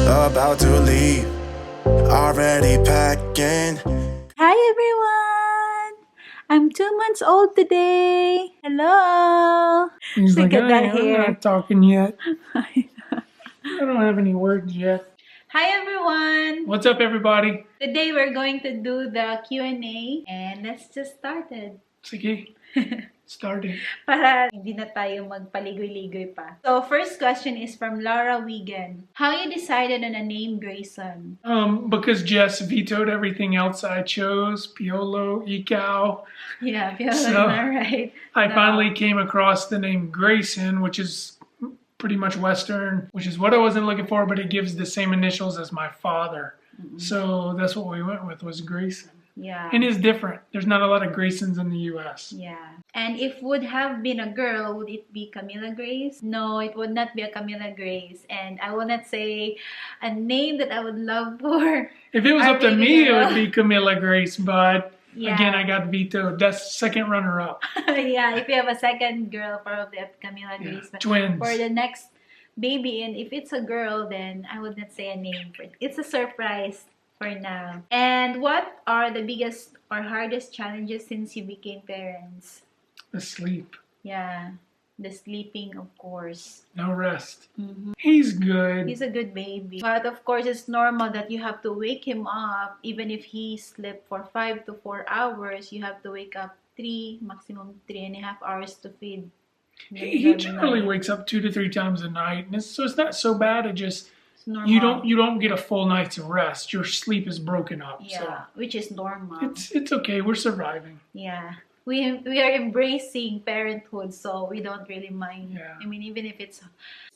about to leave, already packing. Hi everyone! I'm 2 months old today. Hello! He's Look like, at that I'm hair. not talking yet. I don't have any words yet. Hi everyone! What's up, everybody? Today we're going to do the Q&A and let's just start it. Sige, started. Para hindi na tayo magpaligoy-ligoy pa. So, first question is from Laura Wigan. How you decided on a name Grayson? Because Jess vetoed everything else I chose, Piolo, Ikaw. Yeah, Piolo, So, right? I finally came across the name Grayson, which is pretty much Western, which is what I wasn't looking for, but it gives the same initials as my father. So that's what we went with, was Grayson. Yeah. And it's different. There's not a lot of Graysons in the U.S. Yeah. And if would have been a girl, would it be Camilla Grace? No, it would not be a Camilla Grace. And I will not say a name that I would love for. If it was our up to baby me, it girl. would be Camilla Grace, but Yeah. again, I got vetoed. That's second runner-up. Yeah, if you have a second girl, probably Camilla Grace. But Twins. for the next baby, and if it's a girl, then I would not say a name. It's a surprise for now. And what are the biggest or hardest challenges since you became parents? The sleep. Yeah, the sleeping, of course. No rest. He's good. He's a good baby. But of course, it's normal that you have to wake him up. Even if he slept for 5 to 4 hours, you have to wake up 3, maximum 3.5 hours to feed. He generally wakes up 2 to 3 times a night, and so it's not so bad. It just Normal. you don't get a full night's rest. Your sleep is broken up. Yeah, So which is normal. it's okay. We're surviving. Yeah. We are embracing parenthood, so we don't really mind. Yeah. I mean, even if it's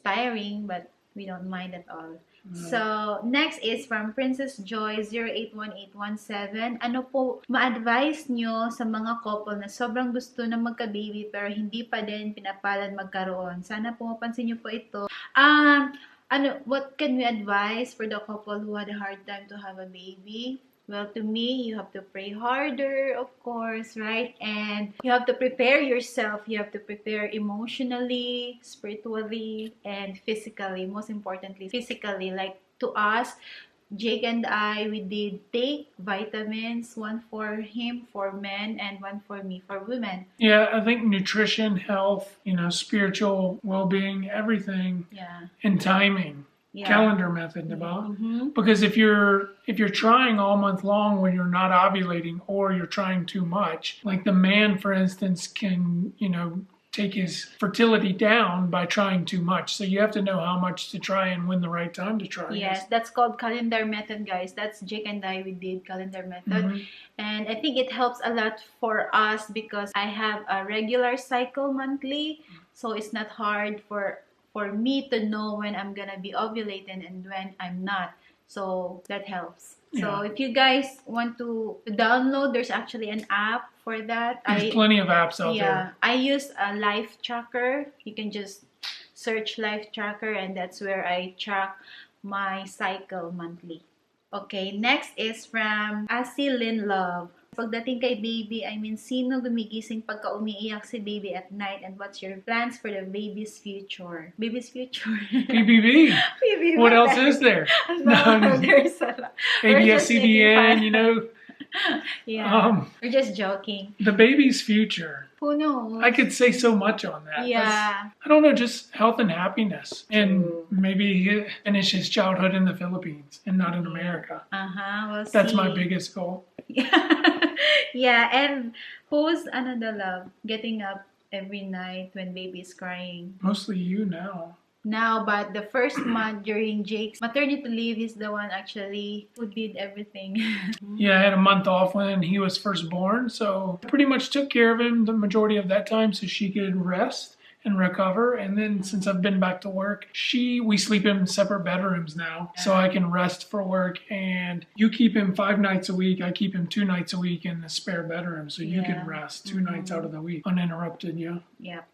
tiring, but we don't mind at all. So, next is from Princess Joy 081817. Ano po ma-advise nyo sa mga couple na sobrang gusto na magka-baby pero hindi pa din pinapalad magkaroon? Sana po mapansin nyo po ito. What can we advise for the couple who had a hard time to have a baby? Well, to me, you have to pray harder, of course, right? And you have to prepare yourself. You have to prepare emotionally, spiritually, and physically. Most importantly, physically. Like to us, Jake and I, we did take vitamins, one for him, for men, and one for me, for women. Yeah, I think nutrition, health, spiritual well-being, everything, and timing. Yeah. Calendar method, because if you're trying all month long when you're not ovulating, or you're trying too much, like the man, for instance, can take his fertility down by trying too much. So you have to know how much to try and when the right time to try. Yes, that's called calendar method, guys. That's Jake and I, we did calendar method. And I think it helps a lot for us because I have a regular cycle monthly, so it's not hard for me to know when I'm gonna be ovulating and when I'm not. So that helps. So if you guys want to download, there's actually an app for that. There's plenty of apps out there. I use a life tracker. You can just search life tracker, and that's where I track my cycle monthly. Okay, next is from Asi Lynn Love. Pagdating kay baby, I mean, sino gumigising pagka umiiyak si baby at night, and what's your plans for the baby's future? Baby's future? PBB. PBB. What else is there? No, there's a lot. ABS-CBN, Yeah, we're just joking. The baby's future. Who knows? I could say so much on that. Yeah. I don't know, just health and happiness. And maybe finish his childhood in the Philippines and not in America. We'll That's see. my biggest goal. Yeah, and who's the love getting up every night when baby's crying? Mostly you now. Now, but the first month during Jake's maternity leave, he's the one actually who did everything. Yeah, I had a month off when he was first born, so I pretty much took care of him the majority of that time so she could rest and recover. And then since I've been back to work, we sleep in separate bedrooms now, so I can rest for work. And you keep him 5 nights a week, I keep him 2 nights a week in the spare bedroom, so you can rest 2 nights out of the week uninterrupted. Yeah.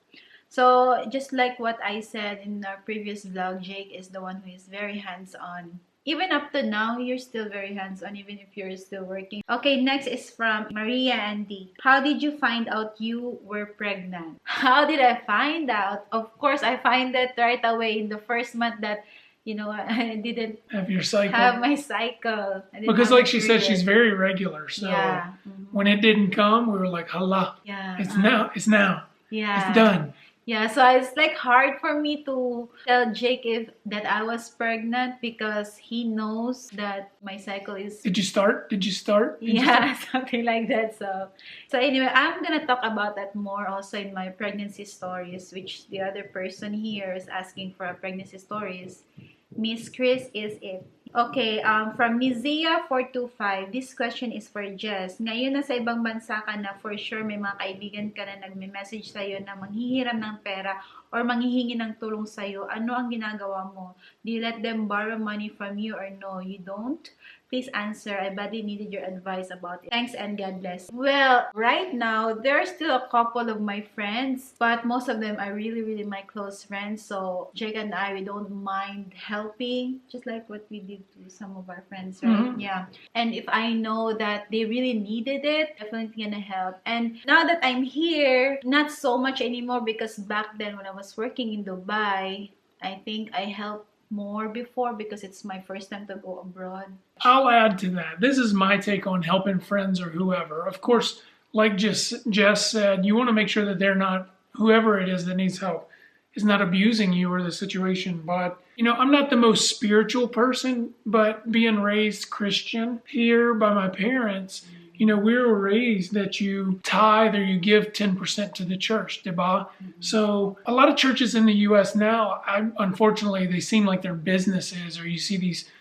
So just like what I said in our previous vlog, Jake is the one who is very hands-on. Even up to now, you're still very hands-on, even if you're still working. Okay, next is from Maria Andy. How did you find out you were pregnant? How did I find out? Of course, I find it right away in the first month that you know, I didn't Have your cycle. have my cycle. I didn't Because have like my she said, she's period. very regular. So Yeah. when it didn't come, we were like, hala, Yeah. it's now, it's now, Yeah. it's done. Yeah, so it's like hard for me to tell Jake that I was pregnant because he knows that my cycle is Did you start? Did you start? Did you yeah, start? something like that. So anyway, I'm gonna talk about that more also in my pregnancy stories, which the other person here is asking for a pregnancy stories. Miss Chris is it. Okay, from Nizia425, this question is for Jess. Ngayon na sa ibang bansa ka na, for sure may mga kaibigan ka na nagme-message sa'yo na manghihiram ng pera or manghihingi ng tulong sa'yo. Ano ang ginagawa mo? Do you let them borrow money from you or no? You don't? Please answer. I badly needed your advice about it. Thanks and God bless. Well, right now, there are still a couple of my friends, but most of them are really, really my close friends. So, Jake and I, we don't mind helping, just like what we did to some of our friends, right? Yeah. And if I know that they really needed it, definitely gonna help. And now that I'm here, not so much anymore because back then when I was working in Dubai, I think I helped more before because it's my first time to go abroad. I'll add to that. This is my take on helping friends or whoever. Of course, like Jess said, you want to make sure that they're not, whoever it is that needs help, is not abusing you or the situation. But, you know, I'm not the most spiritual person, but being raised Christian here by my parents, you know, we were raised that you tithe or you give 10% to the church, diba? So a lot of churches in the U.S. now, unfortunately, they seem like they're businesses, or you see these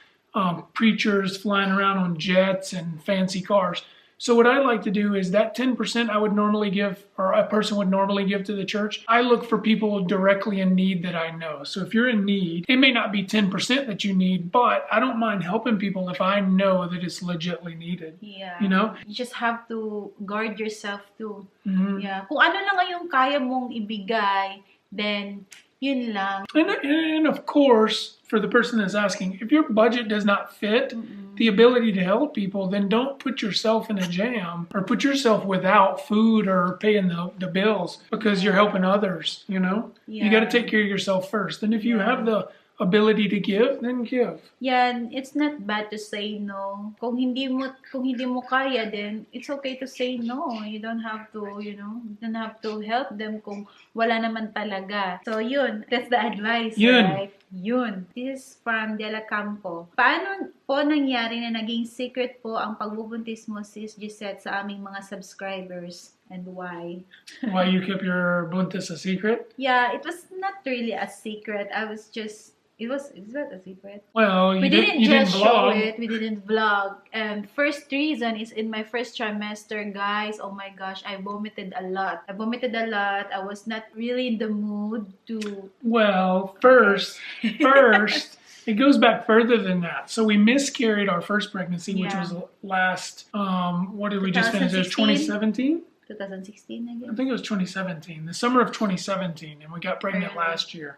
preachers flying around on jets and fancy cars. So what I like to do is that 10% I would normally give, or a person would normally give to the church, I look for people directly in need that I know. So if you're in need, it may not be 10% that you need, but I don't mind helping people if I know that it's legitly needed. Yeah. You know? You just have to guard yourself too. Yeah. Kung ano lang yung kaya mong ibigay, then yun lang. And of course, for the person that's asking, if your budget does not fit the ability to help people, then don't put yourself in a jam or put yourself without food or paying the bills because you're helping others, you know? Yeah. You got to take care of yourself first. And if you have the ability to give, then give. Yeah, it's not bad to say no. Kung hindi mo kaya, then it's okay to say no. You don't have to, you know, you don't have to help them kung wala naman talaga. So yun, that's the advice, right? Yun. This is from Dela Campo. Paano po nangyari na naging secret po ang pagbubuntis mo, sis Jesset, sa aming mga subscribers? And why? Why you kept your buntis a secret? Yeah, it was not really a secret. It's not a secret. Well, We didn't just show vlog. it. We didn't vlog. And first reason is in my first trimester, guys. Oh my gosh, I vomited a lot. I was not really in the mood to. Well, first, it goes back further than that. So we miscarried our first pregnancy, which was last, what did we just finish? It was 2017? 2016 again. I think it was 2017, the summer of 2017, and we got pregnant last year,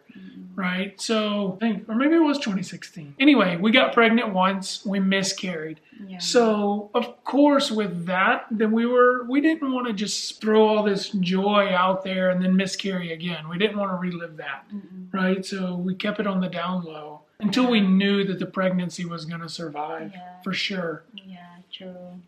right? So I think, or maybe it was 2016. Anyway, we got pregnant once, we miscarried. Yeah. So of course with that, then we didn't want to just throw all this joy out there and then miscarry again. We didn't want to relive that, right? So we kept it on the down low until we knew that the pregnancy was going to survive, for sure. Yeah, true.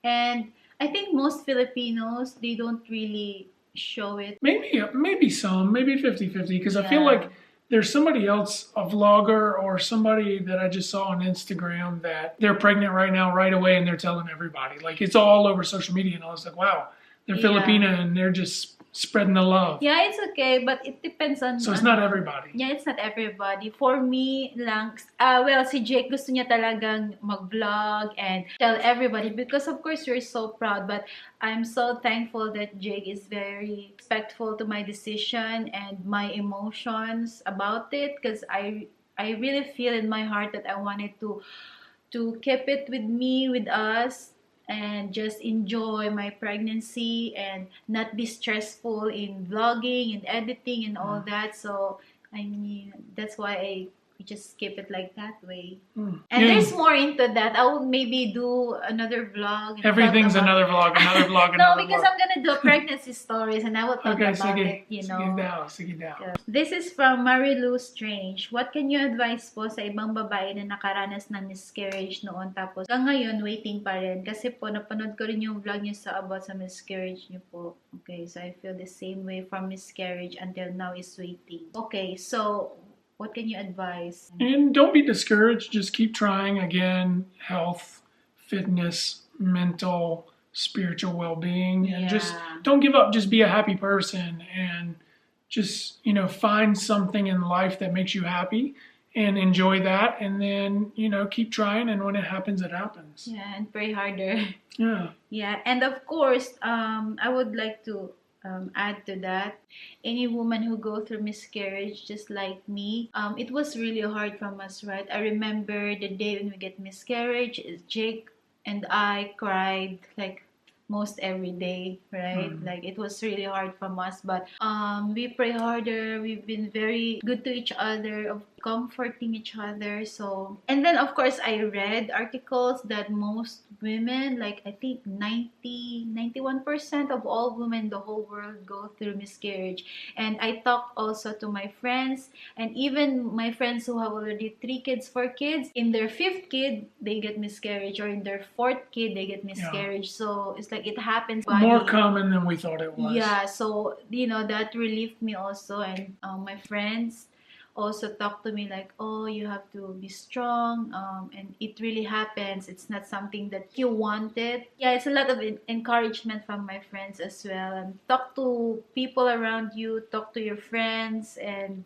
And I think most Filipinos, they don't really show it. Maybe some, maybe 50-50, because I feel like there's somebody else, a vlogger or somebody that I just saw on Instagram that they're pregnant right now, right away, and they're telling everybody. Like, it's all over social media, and I was like, wow, they're Filipina, and they're just spreading the love. Yeah, it's okay, but it depends on. So it's not everybody. Yeah, it's not everybody. For me lang, well, si Jake gusto niya talagang mag-vlog and tell everybody because of course you're so proud, but I'm so thankful that Jake is very respectful to my decision and my emotions about it because I really feel in my heart that I wanted to keep it with me, with us, and just enjoy my pregnancy and not be stressful in vlogging and editing and all that. So I mean, that's why we just skip it like that way. Mm. And there's more into that. I will maybe do another vlog. And Everything's talk about another vlog, another vlog, no, another because vlog. I'm gonna do pregnancy stories and I will talk Okay, about sige. it, you Sige know. daw, sige daw. This is from Marilu Strange. What can you advise po sa ibang babae na nakaranas ng miscarriage noon tapos hanggang ngayon waiting pa rin? Kasi po napanood ko rin yung vlog niyo sa about sa miscarriage niyo po. Okay, so I feel the same way from miscarriage until now is waiting. Okay, so what can you advise? And don't be discouraged. Just keep trying. Again, health, fitness, mental, spiritual well-being, and just don't give up. Just be a happy person, and just, you know, find something in life that makes you happy and enjoy that, and then, you know, keep trying, and when it happens, it happens. Yeah, and pray harder. Yeah. Yeah, and of course, I would like to add to that, any woman who go through miscarriage just like me, it was really hard from us, right? I remember the day when we get miscarriage, Jake and I cried like most every day, right? Like it was really hard from us, but we pray harder. We've been very good to each other, of comforting each other. So, and then of course I read articles that most women, like I think 91% of all women in the whole world go through miscarriage. And I talked also to my friends, and even my friends who have already 3 kids, 4 kids, in their 5th kid they get miscarriage, or in their 4th kid they get miscarriage. So it's like it happens. More common than we thought it was. Yeah, so you know that relieved me also, and my friends also talk to me like, oh, you have to be strong, and it really happens. It's not something that you wanted. Yeah, it's a lot of encouragement from my friends as well. And talk to people around you, talk to your friends, and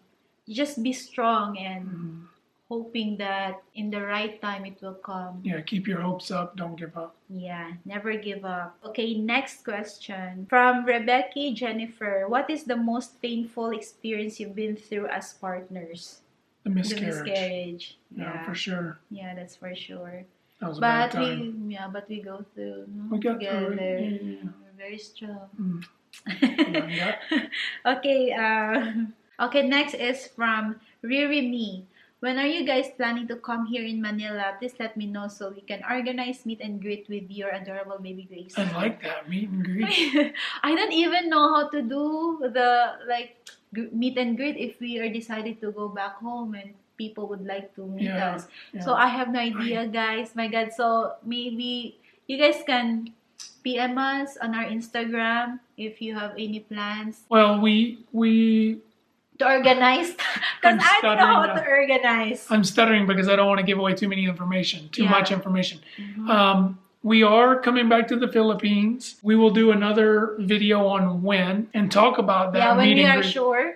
just be strong, and hoping that in the right time it will come. Yeah, keep your hopes up. Don't give up. Yeah, never give up. Okay, next question. From Rebecca Jennifer. What is the most painful experience you've been through as partners? The miscarriage. The miscarriage. Yeah, for sure. Yeah, that's for sure. That was a bad time. But we go through. We got together. through it. Yeah. We're very strong. Yeah. Okay, okay, next is from Riri Me. When are you guys planning to come here in Manila? Please let me know so we can organize meet and greet with your adorable baby Grace. I like that, meet and greet. I don't even know how to do the meet and greet if we are decided to go back home and people would like to meet us. Yeah. So I have no idea, guys. My God. So maybe you guys can PM us on our Instagram if you have any plans. Well, we to organize, because I don't know how to organize. I'm stuttering because I don't want to give away too much information. We are coming back to the Philippines. We will do another video on when and talk about that. Yeah, when we are sure.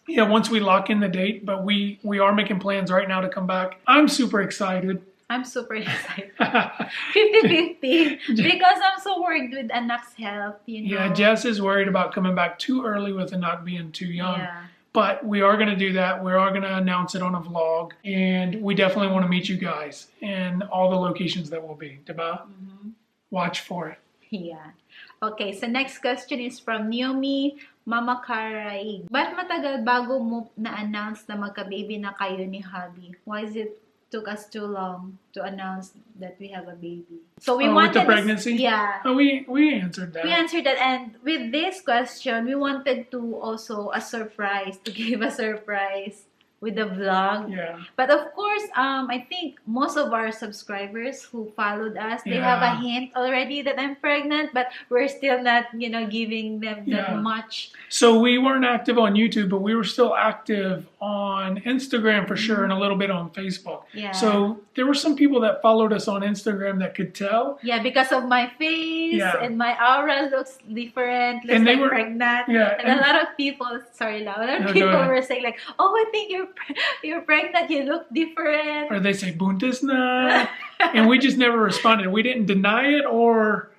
Yeah, once we lock in the date, but we are making plans right now to come back. I'm super excited. I'm super excited. 50-50 because I'm so worried with Anak's health, you know. Yeah, Jess is worried about coming back too early with Anak being too young. Yeah. But we are going to do that. We are going to announce it on a vlog. And we definitely want to meet you guys and all the locations that will be. Diba? Watch for it. Yeah. Okay, so next question is from Naomi Mama Karaig. Ba't matagal bago mo na-announce na magka-baby na kayo ni hubby? Why is it took us too long to announce that we have a baby? So we wanted with the pregnancy? Yeah. Oh, we answered that. We answered that, and with this question, we wanted to also to give a surprise with the vlog. Yeah. But of course, I think most of our subscribers who followed us, they have a hint already that I'm pregnant, but we're still not, giving them that much. So we weren't active on YouTube, but we were still active on Instagram for sure, and a little bit on Facebook. Yeah. So there were some people that followed us on Instagram that could tell. Yeah, because of my face and my aura looks different, looks and they like were pregnant. Yeah, and a lot of people, were saying like, oh, I think you're pregnant, you look different. Or they say, buntis na. And we just never responded. We didn't deny it or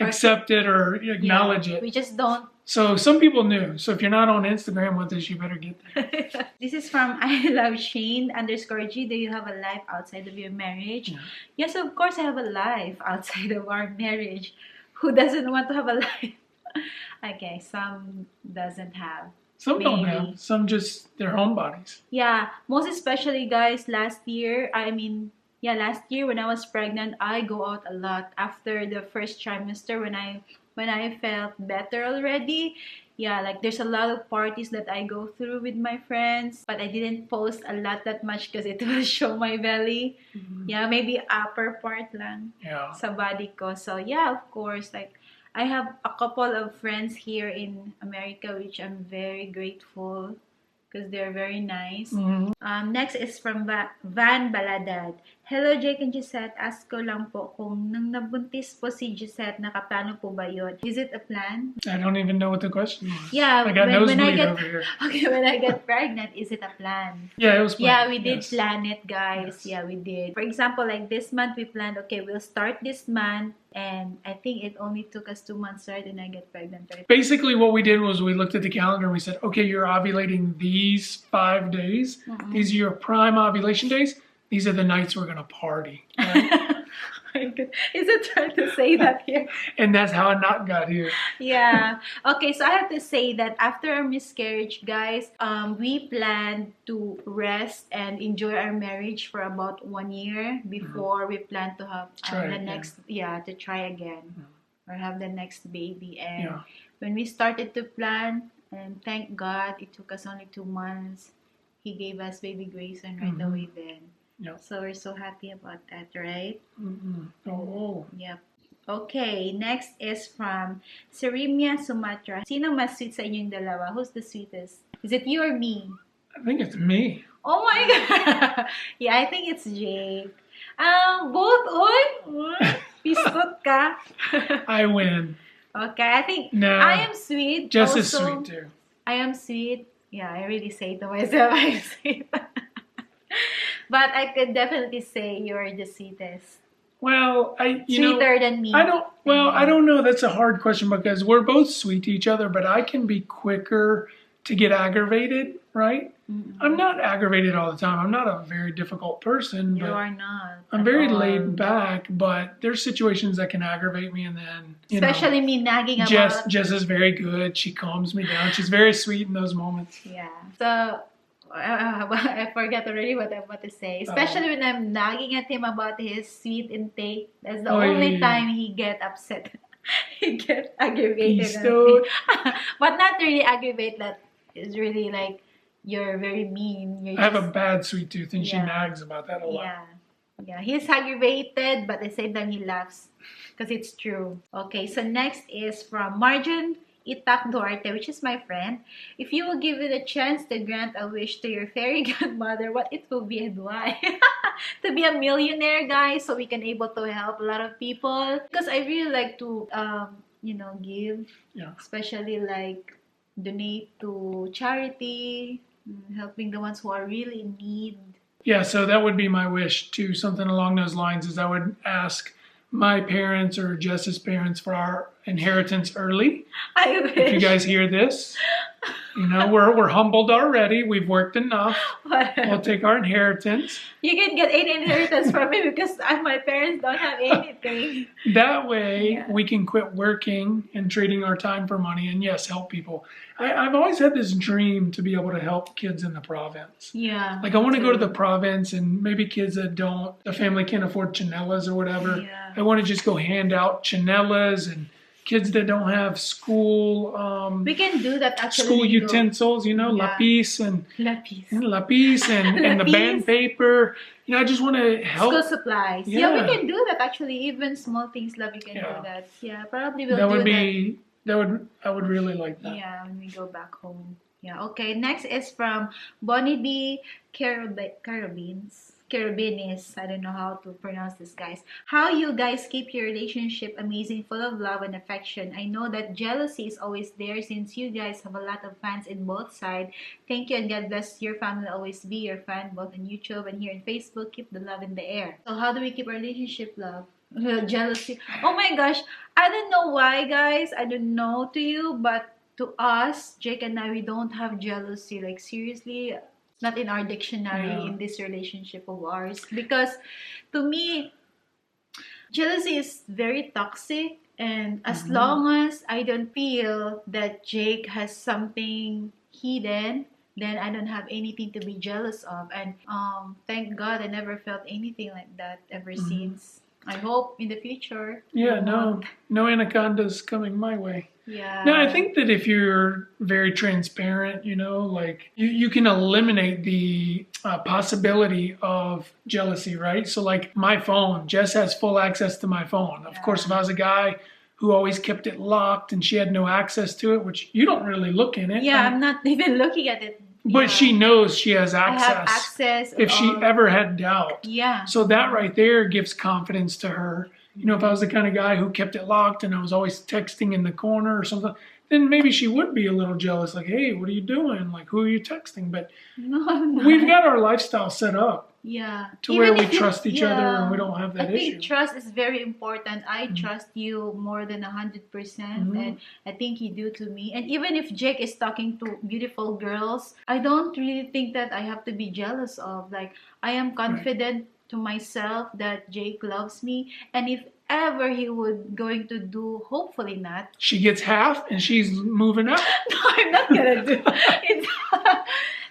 accept it or acknowledge it. We just don't. So some people knew. So if you're not on Instagram with us, you better get there. This is from I love Shane _G. Do you have a life outside of your marriage? Yeah. Yes, of course I have a life outside of our marriage. Who doesn't want to have a life? Okay, some doesn't have. Some don't Maybe. have. Some just, they're homebodies. Yeah, most especially guys, last year when I was pregnant, I go out a lot after the first trimester when I felt better already. Yeah, like there's a lot of parties that I go through with my friends, but I didn't post a lot that much because it will show my belly. Yeah, maybe upper part lang Yeah. sa body ko. So yeah, of course, like I have a couple of friends here in America, which I'm very grateful because they're very nice. Next is from Van Baladad. Hello, Jake and Jesset. Ask ko lang po kung nang nabuntis po si Jesset, nakaplano po ba yun? Is it a plan? I don't even know what the question was. Yeah, I got when I nosebleed get over here. okay, when I get pregnant, is it a plan? Yeah, it was planned. Yeah, we did Yes. plan it, guys. Yes. Yeah, we did. For example, like this month, we planned, okay, we'll start this month, and I think it only took us 2 months, right? And I get pregnant, right? Basically, what we did was we looked at the calendar and we said, okay, you're ovulating these 5 days. These are your prime ovulation days. These are the nights we're going to party. Right? Is it trying to say that here? And that's how a knot got here. Yeah. Okay, so I have to say that after our miscarriage, guys, we planned to rest and enjoy our marriage for about 1 year before we plan to have to try again or have the next baby. And when we started to plan, and thank God, it took us only 2 months. He gave us baby Grayson right away then. Yep. So we're so happy about that, right? Oh. Yep. Okay, next is from Serimia Sumatra. Sino mas sweet sa inyong dalawa? Who's the sweetest? Is it you or me? I think it's me. Oh my God! Yeah, I think it's Jake. Both on? Pistot ka? I win. Okay, I think No. I am sweet. Jess is also. sweet too. I am sweet. Yeah, I really say to myself, I'm sweet. But I could definitely say you're the sweetest. Well, Sweeter than me. I don't know. That's a hard question because we're both sweet to each other, but I can be quicker to get aggravated, right? I'm not aggravated all the time. I'm not a very difficult person. You but are not. I'm very laid back, but there's situations that can aggravate me, and then especially me nagging about. Jess is very good. She calms me down. She's very sweet in those moments. Yeah. So I forgot already what I'm about to say. Especially when I'm nagging at him about his sweet intake. That's the only time he get upset. He get aggravated. But not really aggravate. That is really like you're very mean. I have a bad sweet tooth, and she nags about that a lot. Yeah. He's aggravated, but at the same time he laughs because it's true. Okay, so next is from Marjan Itak Duarte, which is my friend. If you will give it a chance to grant a wish to your fairy godmother, what it will be and why? To be a millionaire, guys, so we can able to help a lot of people. Because I really like to, give, especially like donate to charity, helping the ones who are really in need. Yeah, so that would be my wish too. Something along those lines is I would ask my parents or Jess's parents for our inheritance early. I wish. If you guys hear this, we're humbled already. We've worked enough. We'll take our inheritance. You can get any inheritance from me because my parents don't have anything. That way we can quit working and trading our time for money and help people. I've always had this dream to be able to help kids in the province. Yeah. Like I want to go to the province and maybe kids that the family can't afford chanellas or whatever. Yeah. I want to just go hand out chanellas and kids that don't have school. We can do that actually. School utensils, lapis and lapis and the band paper. I just want to help. School supplies. Yeah, we can do that actually. Even small things, we can do that. Yeah, probably we'll do that. I would really like that. Yeah, when we go back home. Yeah, okay. Next is from Bonnie B. Carabinis. I don't know how to pronounce this, guys. How you guys keep your relationship amazing, full of love and affection? I know that jealousy is always there since you guys have a lot of fans in both sides. Thank you and God bless your family. Always be your fan both on YouTube and here on Facebook. Keep the love in the air. So how do we keep our relationship love? Jealousy. Oh my gosh. I don't know why, guys. I don't know to you, but to us, Jake and I, we don't have jealousy. Like seriously, not in our dictionary in this relationship of ours. Because to me, jealousy is very toxic. And as long as I don't feel that Jake has something hidden, then I don't have anything to be jealous of. And thank God I never felt anything like that ever since. I hope in the future. Yeah, no anacondas coming my way. Yeah. No, I think that if you're very transparent, you know, like you can eliminate the possibility of jealousy, right? So like my phone, Jess has full access to my phone. Of course, if I was a guy who always kept it locked and she had no access to it, which you don't really look in it. Yeah, I'm not even looking at it. But she knows she has access. I have access. If she ever had doubt. Yeah. So that right there gives confidence to her. You know, if I was the kind of guy who kept it locked and I was always texting in the corner or something, then maybe she would be a little jealous. Like, hey, what are you doing? Like, who are you texting? But no, I'm not. We've got our lifestyle set up. Yeah. To even where we trust each other and we don't have that issue. I think trust is very important. I trust you more than 100%. And I think you do to me. And even if Jake is talking to beautiful girls, I don't really think that I have to be jealous of. Like, I am confident to myself that Jake loves me. And if ever he would going to do, hopefully not. She gets half and she's moving up. No, I'm not going to do it.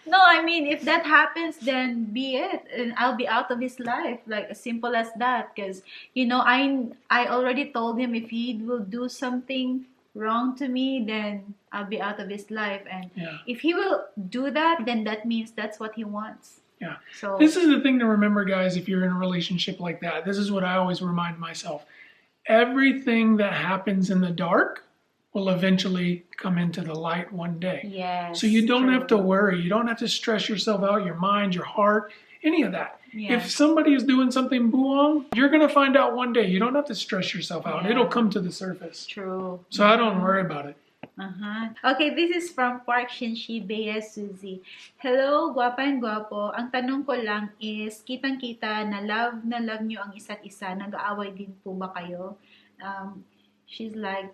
No, I mean, if that happens, then be it. And I'll be out of his life. Like, as simple as that. Because, you know, I already told him if he will do something wrong to me, then I'll be out of his life. And if he will do that, then that means that's what he wants. Yeah. So this is the thing to remember, guys, if you're in a relationship like that. This is what I always remind myself. Everything that happens in the dark will eventually come into the light one day. Yes. So you don't have to worry. You don't have to stress yourself out, your mind, your heart, any of that. Yeah. If somebody is doing something wrong, you're going to find out one day. You don't have to stress yourself out. It'll come to the surface. True. So I don't worry about it. Okay, this is from Park Shinshi Bea Suzy. Hello, guwapa and guwapo. Ang tanong ko lang is, kitang-kita na love nyo ang isa't isa. Nag-aaway din po ba kayo? She's like,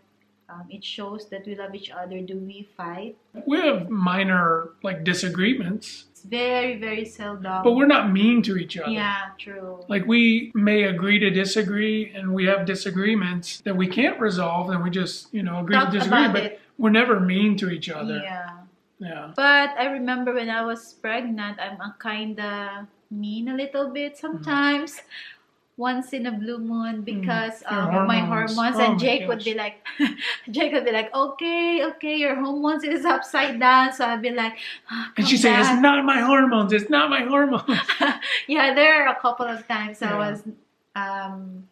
it shows that we love each other. Do we fight? We have minor disagreements. It's very, very seldom. But we're not mean to each other. Yeah, true. Like we may agree to disagree and we have disagreements that we can't resolve and we just, agree to disagree. But we're never mean to each other. Yeah. But I remember when I was pregnant, I'm kinda mean a little bit sometimes. Once in a blue moon because of my hormones, and Jake would be like, okay, your hormones is upside down. So I'd be like, and she said, it's not my hormones. It's not my hormones. Yeah, there are a couple of times I was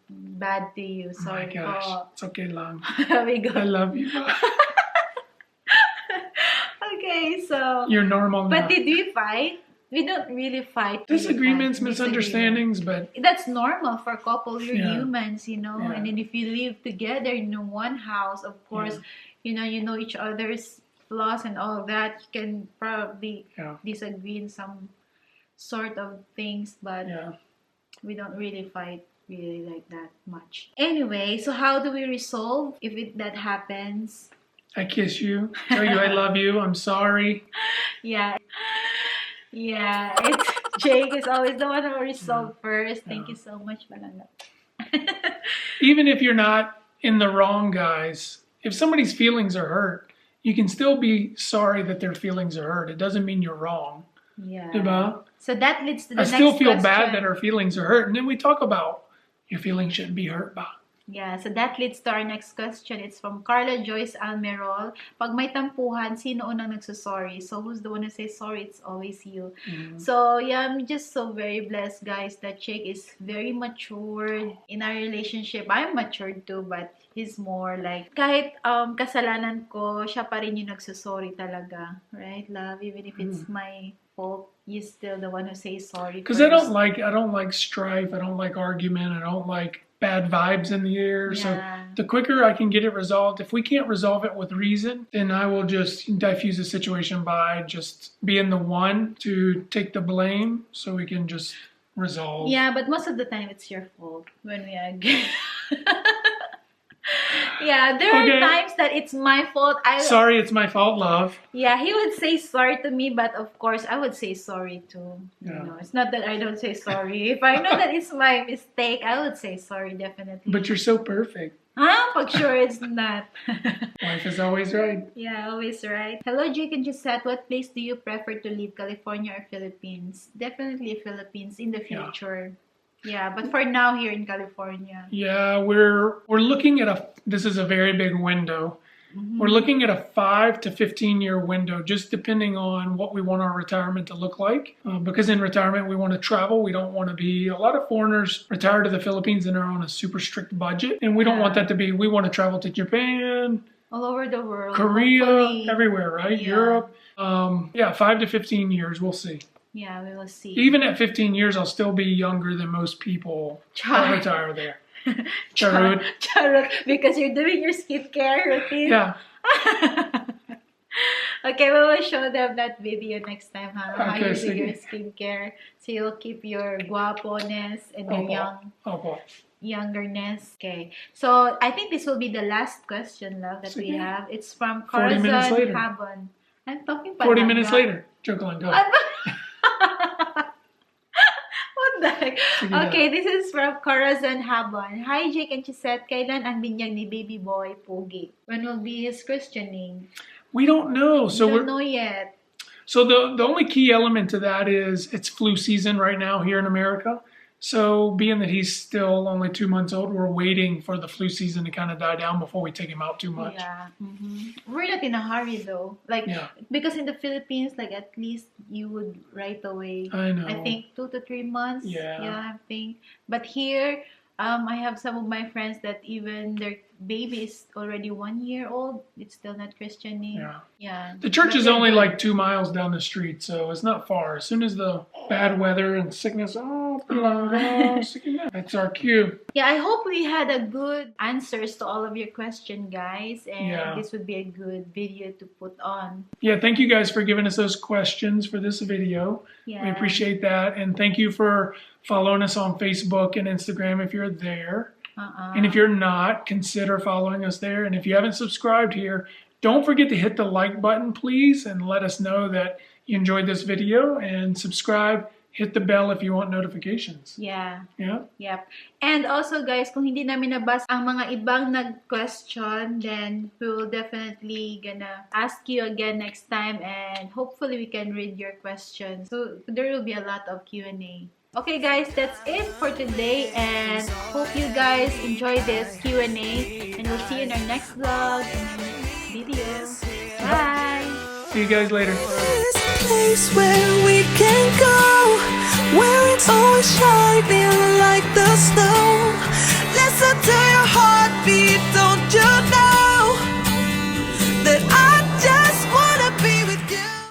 bad to you. Sorry. Oh my gosh, it's okay, lang. We go. I love you. Okay, so you're normal now. But did we fight? We don't really fight. Disagreements, misunderstandings, but that's normal for a couple. You're humans, Yeah. And then if you live together in one house, of course, you know each other's flaws and all of that. You can probably disagree in some sort of things, but we don't really fight really like that much. Anyway, so how do we resolve if that happens? I kiss you, tell you I love you, I'm sorry. Yeah, it's Jake is always the one who resolve first. Thank you so much, Manana. Even if you're not in the wrong, guys, if somebody's feelings are hurt, you can still be sorry that their feelings are hurt. It doesn't mean you're wrong. Yeah. Diba? So that leads to the next question. I still feel question. bad that our feelings are hurt. And then we talk about your feelings shouldn't be hurt ba? Yeah, so that leads to our next question. It's from Carla Joyce Almerol. Pag may tampuhan, sino unang nagsasorry? So who's the one who says sorry? It's always you. So yeah, I'm just so very blessed, guys, that Jake is very matured in our relationship. I'm matured too, but he's more like, kahit kasalanan ko, siya pa rin yung nagsasorry talaga. Right, love? Even if it's my fault, you're still the one who says sorry. Because I don't like strife. I don't like argument. I don't like bad vibes in the air. So the quicker I can get it resolved, if we can't resolve it with reason, then I will just diffuse the situation by just being the one to take the blame so we can just resolve. Yeah, but most of the time it's your fault when we argue. Yeah, there are times that it's my fault. Sorry, it's my fault, love. Yeah, he would say sorry to me, but of course I would say sorry too. Yeah. It's not that I don't say sorry. If I know that it's my mistake, I would say sorry, definitely. But you're so perfect. Huh? Pag sure it's not. Wife is always right. Yeah, always right. Hello, Jake and Jesset. What place do you prefer to live, California or Philippines? Definitely Philippines in the future. Yeah, but for now here in California. Yeah, we're looking at this is a very big window. We're looking at a 5 to 15-year window, just depending on what we want our retirement to look like. Because in retirement, we want to travel. We don't want to be, a lot of foreigners retire to the Philippines and are on a super strict budget. And we don't want that to be, we want to travel to Japan, all over the world. Korea, hopefully. Everywhere, right? Yeah. Europe. 5 to 15 years, we'll see. Yeah, we will see. Even at 15 years, I'll still be younger than most people that retire there. Charot. Charot, because you're doing your skincare routine. Yeah. Okay, we will show them that video next time, huh? How Okay, you do sige. your skincare. So you'll keep your guapo-ness and your youngerness. Okay. So I think this will be the last question, love, that we Sige. have. It's from 40 minutes Corazon later. Habon. I'm talking 40 minutes later. Joke lang, go. What the heck? Sige na. Okay, this is from Corazon Habon. Hi, Jake and Jesset. Kailan ang binyag ni baby boy Pogi? When will be his christening? We don't know. So We don't know yet. So the only key element to that is it's flu season right now here in America. So being that he's still only 2 months old, we're waiting for the flu season to kind of die down before we take him out too much. Yeah. We're not in a hurry though. Like, because in the Philippines, like at least you would right away. I know. I think 2 to 3 months. Yeah. I think. But here, I have some of my friends that even their baby is already 1 year old. It's still not christening. Yeah. The church But is they're only good. like 2 miles down the street, so it's not far. As soon as the bad weather and sickness, that's our cue. Yeah, I hope we had a good answers to all of your questions, guys. And this would be a good video to put on. Yeah, thank you guys for giving us those questions for this video. Yeah. We appreciate that. And thank you for following us on Facebook and Instagram if you're there. And if you're not, consider following us there. And if you haven't subscribed here, don't forget to hit the like button, please, and let us know that you enjoyed this video. And subscribe, hit the bell if you want notifications. Yeah. Yeah. And also, guys, kung hindi namin nabasa ang mga ibang nag-question, then we will definitely gonna ask you again next time, and hopefully we can read your questions. So there will be a lot of Q&A. Okay, guys, that's it for today, and hope you guys enjoy this Q&A, and we'll see you in our next vlog and our next video. Bye! See you guys later. This place where we can go, where it's always shining.